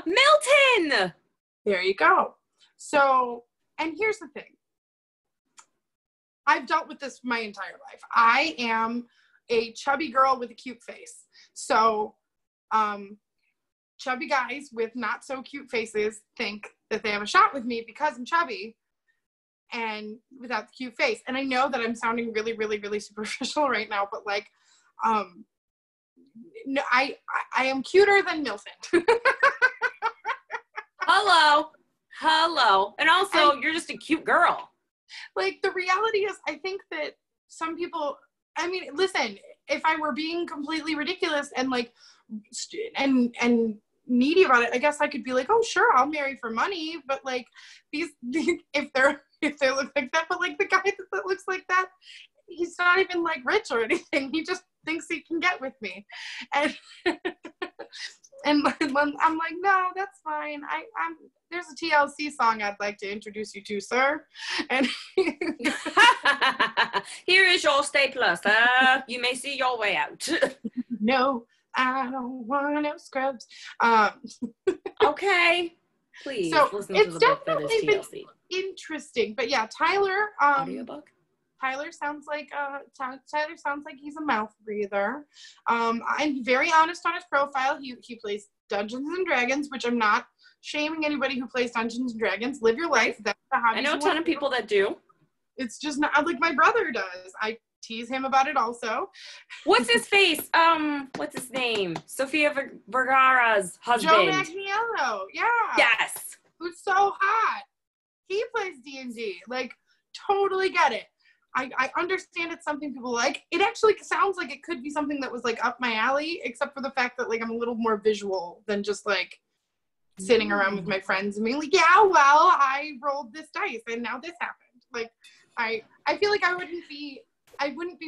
Milton! There you go. So, and here's the thing. I've dealt with this my entire life. I am a chubby girl with a cute face. So, chubby guys with not so cute faces think that they have a shot with me because I'm chubby and without the cute face. And I know that I'm sounding really, really, really superficial right now, but like, no, I am cuter than Milton. Hello. And also, you're just a cute girl. Like, the reality is, I think that some people, I mean, listen, if I were being completely ridiculous and like, and needy about it, I guess I could be like, oh, sure, I'll marry for money. But like, these if they look like that, but like the guy that looks like that, he's not even like rich or anything. He just thinks he can get with me. And and I'm like, no, that's fine. There's a TLC song I'd like to introduce you to, sir. And here is your stapler, you may see your way out. No, I don't want no scrubs. Okay, please. So listen it's to the book that is definitely been TLC. interesting, but yeah, Tyler. Audiobook. Tyler sounds like he's a mouth breather. I'm very honest on his profile. He plays Dungeons and Dragons, which I'm not shaming anybody who plays Dungeons and Dragons. Live your life. That's the hobby. I know a ton of people that do. It's just not like my brother does. I tease him about it also. What's his face? What's his name? Sofia Vergara's husband. Joe Manganiello. Yeah. Yes. Who's so hot. He plays D&D. Like, totally get it. I understand it's something people like. It actually sounds like it could be something that was like up my alley, except for the fact that like I'm a little more visual than just like sitting around with my friends and being like, yeah, well, I rolled this dice and now this happened. Like, I feel like I wouldn't be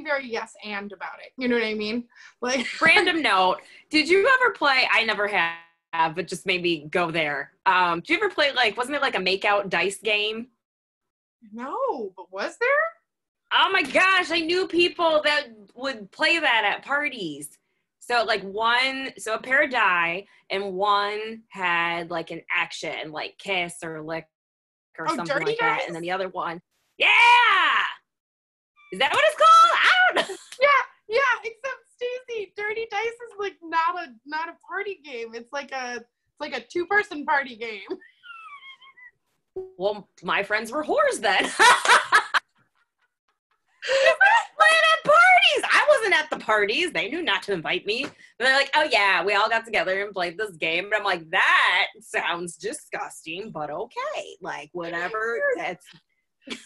very yes and about it. You know what I mean? Like, random note. Did you ever play? I never have, but just maybe go there. Did you ever play like? Wasn't it like a make-out dice game? No, but was there? Oh my gosh, I knew people that would play that at parties. So like a pair of die, and one had like an action, like kiss or lick or something like that. Dice? And then the other one, yeah! Is that what it's called? I don't know. Yeah, except Stacey, Dirty Dice is like not a party game. It's like a 2-person party game. Well, my friends were whores then. Playing at parties. I wasn't at the parties. They knew not to invite me. And they're like, oh yeah, we all got together and played this game. And I'm like, that sounds disgusting, but okay. Like, whatever. That's Your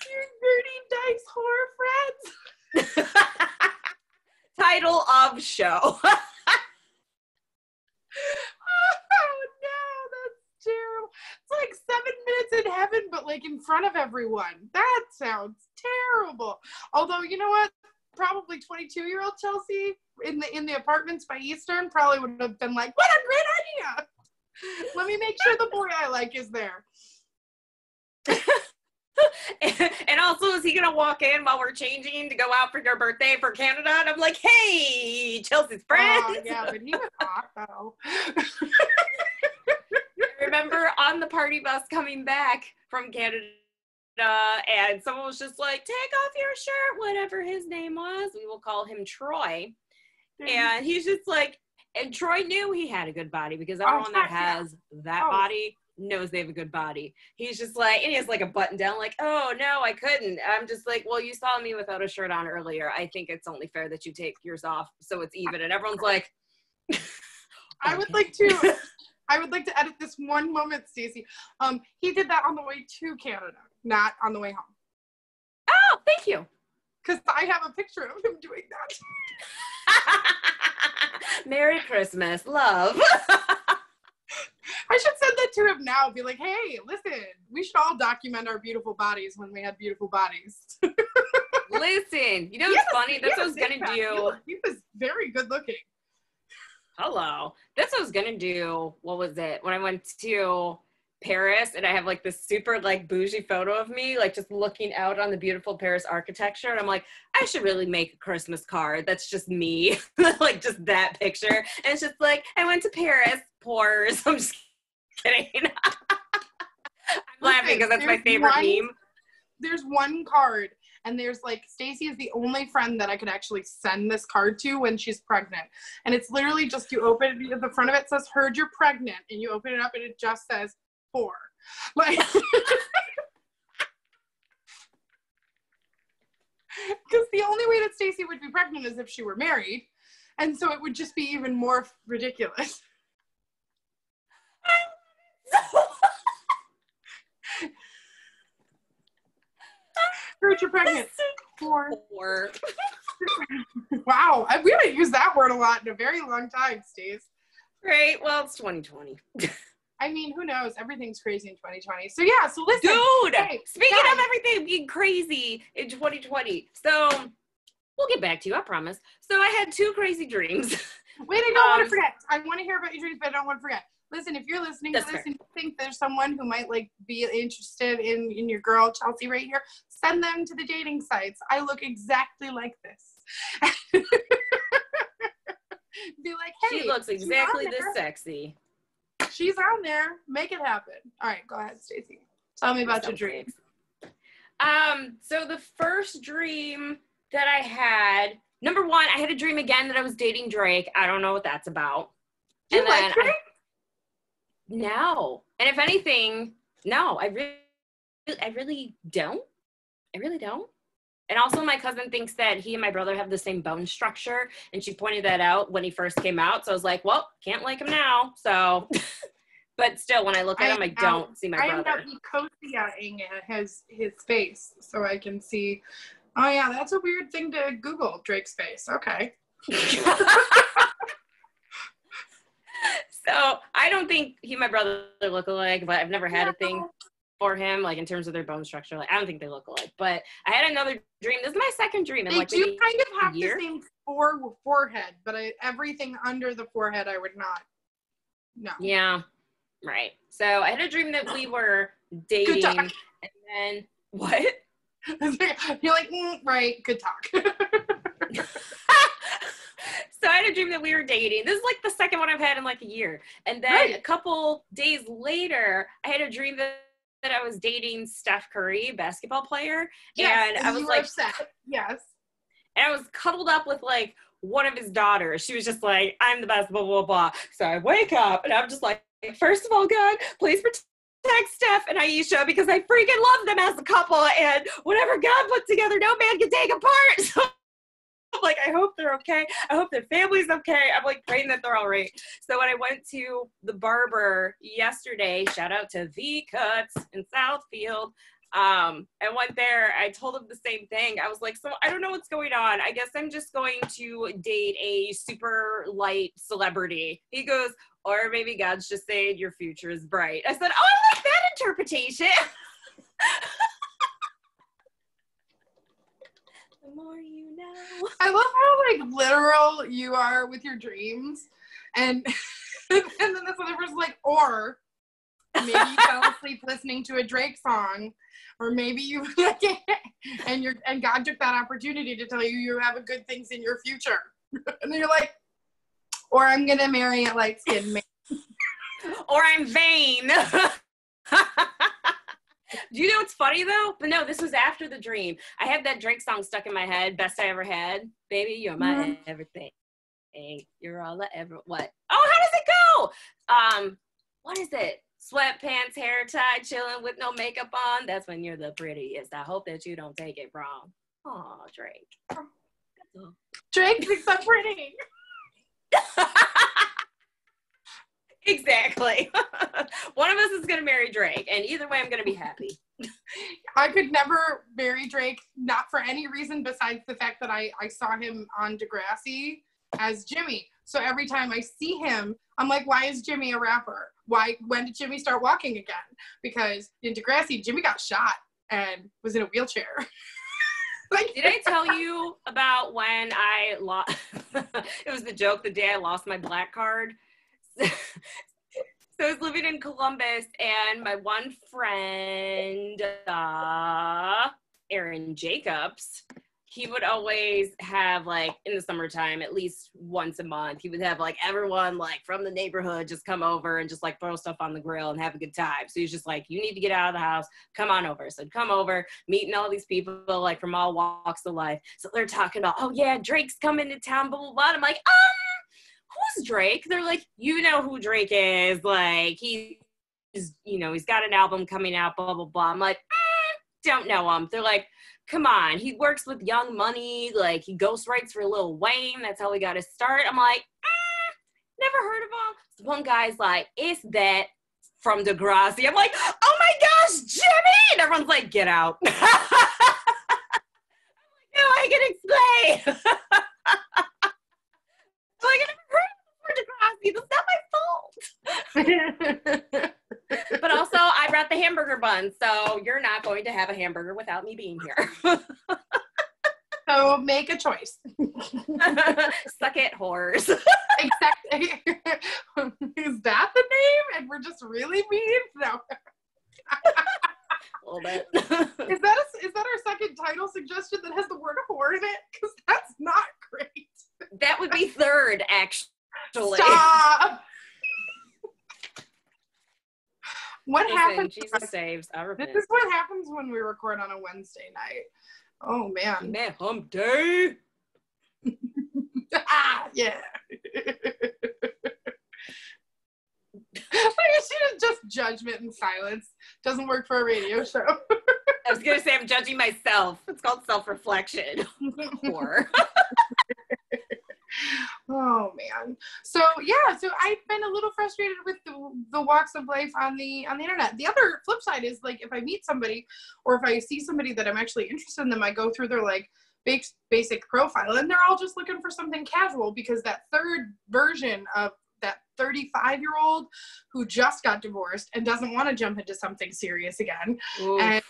Dirty Dice horror friends. title of show. Oh no, that's terrible. It's like 7 minutes in heaven, but like in front of everyone. That sounds terrible. Although, you know what? Probably 22-year-old Chelsea in the apartments by Eastern probably would have been like, what a great idea. Let me make sure the boy I like is there. And also, is he gonna walk in while we're changing to go out for your birthday for Canada? And I'm like, hey, Chelsea's friend. Oh, yeah, but he was hot though. I remember on the party bus coming back from Canada, and someone was just like, take off your shirt, whatever his name was. We will call him Troy. And he's just like, and Troy knew he had a good body because everyone that has that body knows they have a good body. He's just like, and he has like a button down, like, oh no, I couldn't. I'm just like, well, you saw me without a shirt on earlier. I think it's only fair that you take yours off so it's even. And everyone's like, I would like to edit this one moment, Stacey. He did that on the way to Canada, not on the way home. oh, thank you. Because I have a picture of him doing that. Merry Christmas, love. I should send that to him now. Be like, hey, listen, we should all document our beautiful bodies when we had beautiful bodies. Listen, you know what's funny? That's what I was going to do. He was very good looking. Hello. That's what I was gonna do. What was it? When I went to Paris and I have like this super like bougie photo of me, like just looking out on the beautiful Paris architecture. And I'm like, I should really make a Christmas card. That's just me. Like just that picture. And it's just like, I went to Paris, pores. I'm just kidding. I'm laughing because that's my favorite meme. There's one card, and there's like, Stacy is the only friend that I could actually send this card to when she's pregnant. And it's literally just, you open it, the front of it says, heard you're pregnant, and you open it up and it just says, 4. Like, because the only way that Stacy would be pregnant is if she were married. And so it would just be even more ridiculous. Heard you're pregnant. 4. Wow, we haven't used that word a lot in a very long time, Stace. Right, well, it's 2020. I mean, who knows? Everything's crazy in 2020. So yeah, so listen. Dude, hey, speaking guys, of everything being crazy in 2020, so we'll get back to you, I promise. So I had 2 crazy dreams. Wait, I don't want to forget. I want to hear about your dreams, but I don't want to forget. Listen, if you're listening to That's this fair. and you think there's someone who might like be interested in your girl, Chelsea, right here, send them to the dating sites. I look exactly like this. Be like, hey, She looks exactly this sexy. She's on there. Make it happen. All right, go ahead, Stacey. Tell me about your dreams. So the first dream that I had, number 1, I had a dream again that I was dating Drake. I don't know what that's about. Do you like Drake? No. And if anything, no, I really don't. I really don't. And also my cousin thinks that he and my brother have the same bone structure, and she pointed that out when he first came out. So I was like, well, can't like him now. So, but still, when I look at him, I don't see my brother. I am now Ecosia-ing his face so I can see. Oh yeah, that's a weird thing to Google, Drake's face. Okay. So I don't think he and my brother look alike, but I've never had a thing for him, like in terms of their bone structure. Like I don't think they look alike. But I had another dream. This is my second dream. They do kind of have the same forehead, but everything under the forehead I would not. No. Yeah. Right. So I had a dream that we were dating. Good talk. And then what? You're like, right, good talk. So I had a dream that we were dating. This is like the second one I've had in like a year. And then a couple days later, I had a dream that I was dating Steph Curry, basketball player. Yes, and I was you like, were upset. Yes. And I was cuddled up with like one of his daughters. She was just like, I'm the best, blah, blah, blah. So I wake up and I'm just like, first of all, God, please protect Steph and Aisha because I freaking love them as a couple. And whatever God put together, no man can take apart. So I'm like, I hope they're okay. I hope their family's okay. I'm like praying that they're all right. So when I went to the barber yesterday, shout out to V Cuts in Southfield, I went there. I told him the same thing. I was like, so I don't know what's going on. I guess I'm just going to date a super light celebrity. He goes, or maybe God's just saying your future is bright. I said, oh, I like that interpretation. The more you know. I love how like literal you are with your dreams, and and then this other person's like, or maybe you fell asleep listening to a Drake song, or maybe you and God took that opportunity to tell you have a good things in your future, and then you're like, or I'm gonna marry a light skinned man, or I'm vain. Do you know what's funny though? But no, this was after the dream. I had that Drake song stuck in my head, Best I Ever Had. Baby, you're my everything. You're all I ever, what? Oh, how does it go? What is it? Sweatpants, hair tied, chilling with no makeup on. That's when you're the prettiest. I hope that you don't take it wrong. Oh, Drake. Drake thinks I'm pretty. Exactly. One of us is going to marry Drake, and either way, I'm going to be happy. I could never marry Drake, not for any reason besides the fact that I saw him on Degrassi as Jimmy. So every time I see him, I'm like, why is Jimmy a rapper? When did Jimmy start walking again? Because in Degrassi, Jimmy got shot and was in a wheelchair. Like, Did I tell you about when I lost? It was the joke the day I lost my black card. So I was living in Columbus, and my one friend, Aaron Jacobs, he would always have, like, in the summertime, at least once a month, he would have, like, everyone, like, from the neighborhood just come over and just, like, throw stuff on the grill and have a good time. So he's just like, you need to get out of the house. Come on over. So I'd come over, meeting all these people, like, from all walks of life. So they're talking about, oh, yeah, Drake's coming to town, blah, blah, blah. And I'm like, who's Drake? They're like, you know who Drake is. Like, he's, you know, he's got an album coming out, blah, blah, blah. I'm like, don't know him. They're like, come on, he works with Young Money. Like, he ghostwrites for Lil Wayne. That's how he got his start. I'm like, never heard of him. So one guy's like, it's that from Degrassi. I'm like, oh my gosh, Jimmy! And everyone's like, get out. I'm like, no, I can explain. Like, I never heard of Degrassi. That's not my fault. But also, I brought the hamburger bun, so you're not going to have a hamburger without me being here. so make a choice. Suck it, whores. Exactly. Is that the name? And we're just really mean? No. A little bit. Is that our second title suggestion that has the word whore in it? Because that's not great. That would be third, actually. Stop. What Listen, happens? Jesus saves. I repent. This is what happens when we record on a Wednesday night. Oh man. Man, hump day. Yeah. I guess just judgment and silence doesn't work for a radio show. I was gonna say I'm judging myself. It's called self-reflection. Whore. Oh man. So I've been a little frustrated with the walks of life on the internet. The other flip side is, like, if I meet somebody or if I see somebody that I'm actually interested in them, I go through their like basic profile and they're all just looking for something casual, because that third version of that 35-year-old who just got divorced and doesn't want to jump into something serious again. Oof. And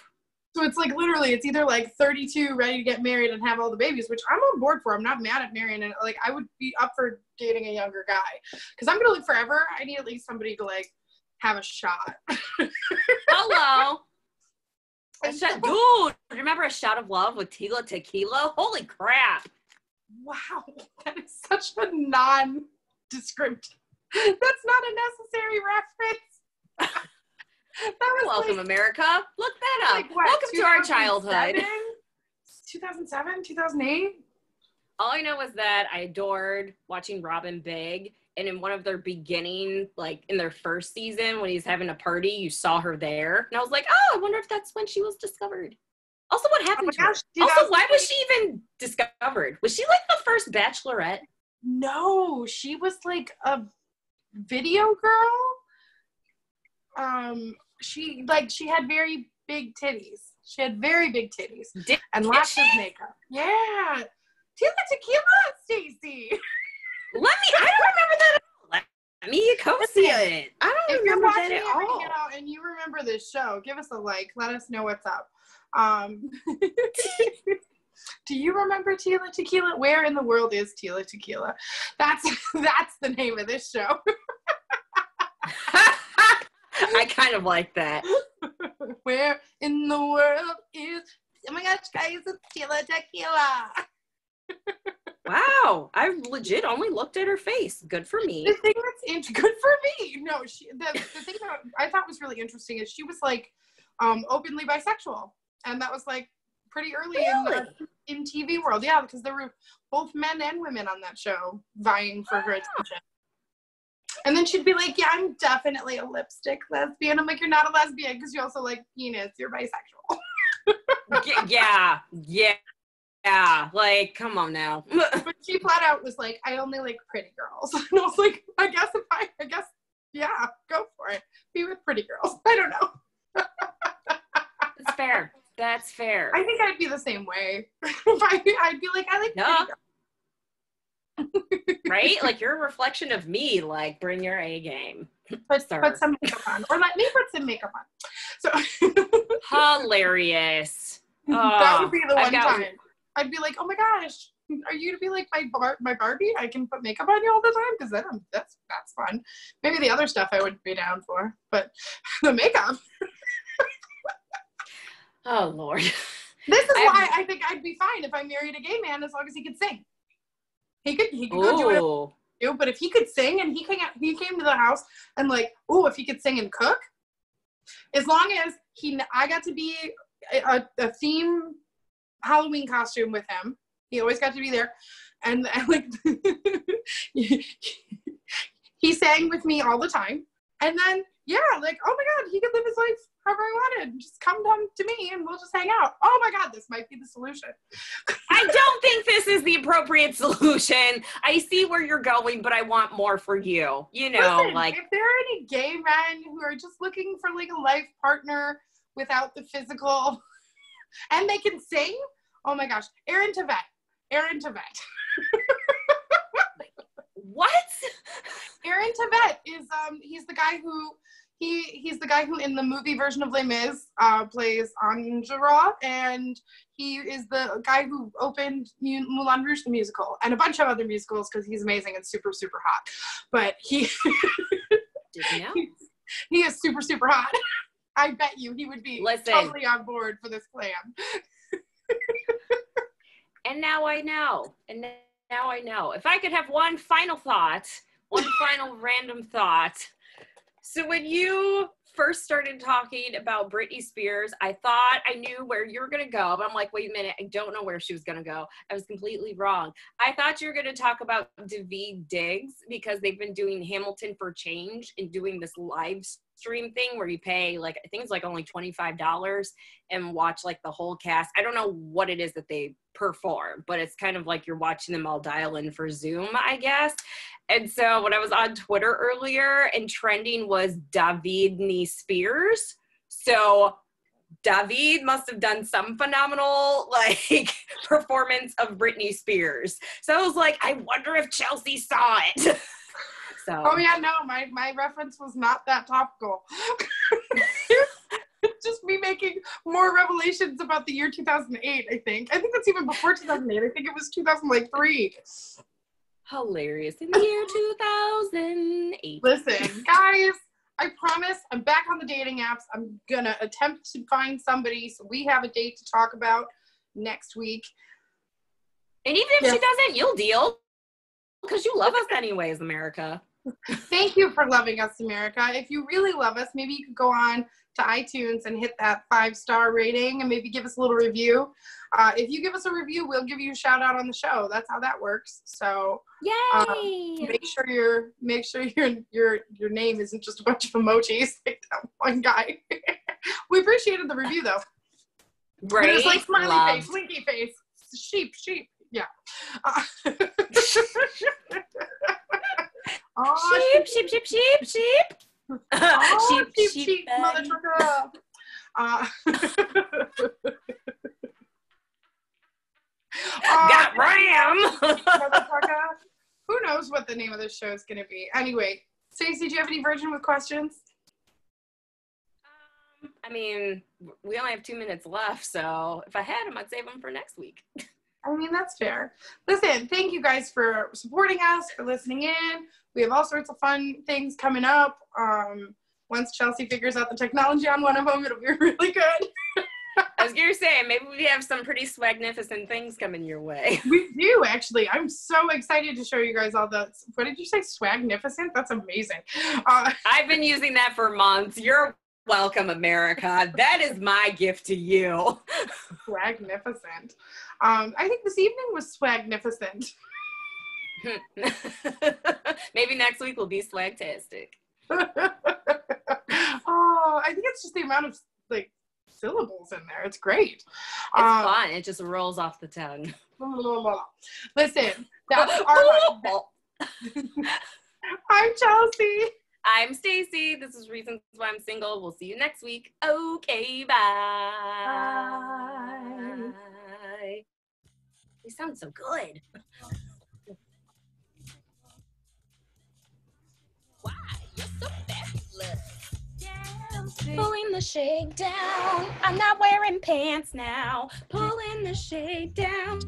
so it's like, literally, it's either like 32 ready to get married and have all the babies, which I'm on board for. I'm not mad at marrying, and like I would be up for dating a younger guy, because I'm gonna live forever. I need at least somebody to like have a shot. Hello. Dude, remember A Shot of Love with Tila Tequila? Holy crap. Wow, that is such a non-descriptive. That's not a necessary reference. That was welcome, like, America. Look that up. like what, Welcome to our childhood. 2007, 2008? All I know is that I adored watching Robin Big, and in one of their beginning, like in their first season, when he's having a party, you saw her there. And I was like, oh, I wonder if that's when she was discovered. Also, what happened to her? Also, why was she even discovered? Was she like the first Bachelorette? No, she was like a video girl. She had very big titties. She had very big titties and lots of makeup. Yeah, Tila Tequila, Stacey. I don't remember that at all. Let me see it. I don't If you're remember watching that at all. and you remember this show, give us a like. Let us know what's up. Do you remember Tila Tequila? Where in the world is Tila Tequila? That's the name of this show. I kind of like that. Where in the world is? Oh my gosh, guys, it's Tila Tequila. Wow, I legit only looked at her face. Good for me. The thing that's good for me. No, the thing that I thought was really interesting is she was like openly bisexual, and that was like pretty early in TV world. Yeah, because there were both men and women on that show vying for her attention. And then she'd be like, yeah, I'm definitely a lipstick lesbian. I'm like, you're not a lesbian because you also like penis. You're bisexual. Yeah. Like, come on now. But she flat out was like, I only like pretty girls. And I was like, I guess, yeah, go for it. Be with pretty girls. I don't know. That's fair. I think I'd be the same way. I'd be like, I like pretty girls. Right? Like, you're a reflection of me. Like, bring your A game. Put some makeup on. Or let me put some makeup on. So hilarious. that would be the one time. I'd be like, oh my gosh, are you to be like my Barbie? I can put makeup on you all the time because then that's fun. Maybe the other stuff I wouldn't be down for, but the makeup. Oh Lord. This is why I think I'd be fine if I married a gay man as long as he could sing. He could go do whatever he do, but if he could sing and he came to the house and like, if he could sing and cook, as long as I got to be a theme Halloween costume with him. He always got to be there, and like he sang with me all the time. And then like, oh my God, he could live his life however he wanted. Just come down to me and we'll just hang out. Oh my God, this might be the solution. I don't think this is the appropriate solution. I see where you're going, but I want more for you. You know, listen, like if there are any gay men who are just looking for like a life partner without the physical, and they can sing, oh my gosh, Aaron Tveit. What? Aaron Tveit is he's the guy who in the movie version of Les Mis plays Enjolras, and he is the guy who opened Moulin Rouge the musical and a bunch of other musicals because he's amazing and super super hot. But he Didn't know. he is super super hot. I bet you he would be totally on board for this plan. And now I know. If I could have one final thought, one final random thought. So when you first started talking about Britney Spears, I thought I knew where you were going to go, but I'm like, wait a minute, I don't know where she was going to go. I was completely wrong. I thought you were going to talk about Daveed Diggs because they've been doing Hamilton for Change and doing this live stream thing where you pay like, I think it's like only $25 and watch like the whole cast. I don't know what it is that they perform, but it's kind of like you're watching them all dial in for Zoom, I guess. And so when I was on Twitter earlier and trending was Daveed Spears. So Daveed must have done some phenomenal like performance of Britney Spears. So I was like, I wonder if Chelsea saw it. So. Oh yeah, no, my reference was not that topical. Just me making more revelations about the year 2008, I think. I think that's even before 2008. I think it was 2003. Hilarious. In the year 2008. Listen, guys, I promise I'm back on the dating apps. I'm going to attempt to find somebody so we have a date to talk about next week. And even if she doesn't, you'll deal. Because you love us anyways, America. Thank you for loving us, America. If you really love us, maybe you could go on to iTunes and hit that 5-star rating and maybe give us a little review. If you give us a review, we'll give you a shout out on the show. That's how that works. So yay! Make sure your name isn't just a bunch of emojis like that one guy. We appreciated the review though. Right? It's like smiley face, winky face, sheep. Yeah. Oh, sheep. Oh, sheep, mother trucker. Got ram. Who knows what the name of this show is going to be? Anyway, Stacey, do you have any Virgin with questions? I mean, we only have 2 minutes left, so if I had them, I'd save them for next week. I mean, that's fair. Listen, thank you guys for supporting us, for listening in. We have all sorts of fun things coming up. Once Chelsea figures out the technology on one of them, it'll be really good. I was going to say, maybe we have some pretty swagnificent things coming your way. We do, actually. I'm so excited to show you guys all the, what did you say, swagnificent? That's amazing. I've been using that for months. You're welcome, America. That is my gift to you. Swagnificent. I think this evening was swagnificent. Maybe next week will be swagtastic. Oh, I think it's just the amount of like syllables in there. It's great. It's fun. It just rolls off the tongue. Listen, that's our I'm Chelsea. I'm Stacey. This is Reasons Why I'm Single. We'll see you next week. Okay, bye. Bye. You sound so good. Why? You're so fabulous. Pulling the shakedown. I'm not wearing pants now. Pulling the shakedown.